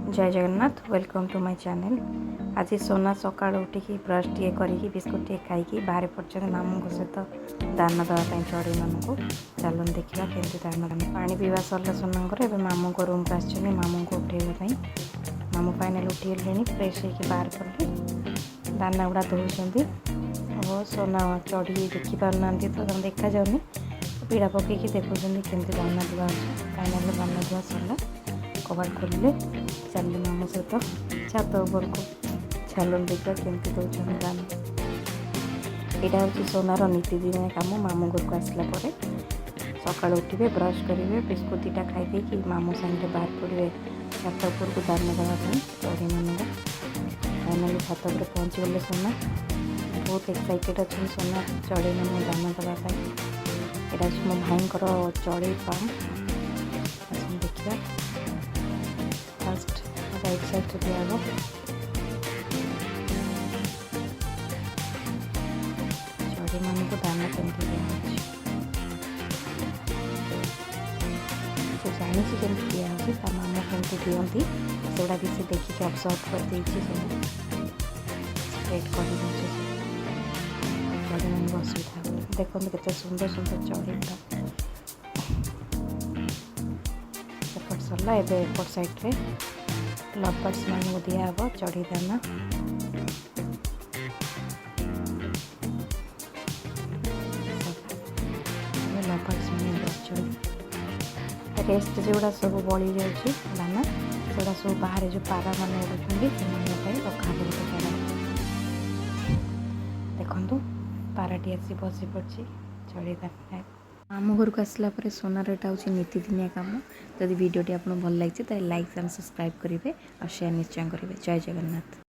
जय Jagannath welcome to my channel. आज सोना सका उठिकी ब्रश टे करी बिस्कुट टे खाई बाहर पड़ते मामू सहित दान देवाई चढ़ई मामू चलन देखा केमती दान दान पा पीवा सरला सोनांकर एवं मामू को रूम को आसछे मामू को उठेबाई मामू फाइनाल उठिले फ्रेश होकर बाहर कले दाना गुड़ा दौरान और सोना चढ़ी देखी पारना तो देखा जाऊनी पीड़ा पकईकि देखुं केमती दाना दुआ फाइनाल दाना दुआ सरला कबाड़ खोलिले चलिए मामू सहित छात उपर को चलन देखा केमती दौरान दान। यहाँ हूँ सोनार नीतिदिनिया कम मामू घर को आसला सका उठे ब्रश करेंगे बिस्कुट दीटा खाई मामू सांगे बाहर पड़े छात उपर को दान देवाई चढ़ई मान फाइनाली छात पर पहुँची गले सोना बहुत एक्साइटेड अच्छे सोना चढ़ई मान दान देवाई। यहाँ मो भाई चढ़ई पाम देखा फास्ट राइट साइड दिया चढ़ई मान को दाना केमती दिखाई जानी केमती दिखाई ता मामा केमती दिखती सेगुड़ा भी से देखिए अब्जर्व कर सब स्प्रेड कर चढ़ई मान को असुविधा देखो केते सुंदर सुंदर चढ़ई सेपट सरला एपट साइड रे लव बर्ड्स मान को दिया हे चढ़ई दाना लव बर्ड्स मान बस रेस्ट जोड़ा सब बड़ी जाऊँगी दाना से सब बाहर जो पारा मान उड़ुंट से रखा पारा देखु पाराटी आसी बसी पड़ी चढ़ई दाना मामू घर को आसला सोनार यहाँ हूँ नीतिदिनिया कम जदि वीडियोटी आपको भल लगी तो लाइक एंड सब्सक्राइब करेंगे और शेयर निश्चय करेंगे। जय जगन्नाथ।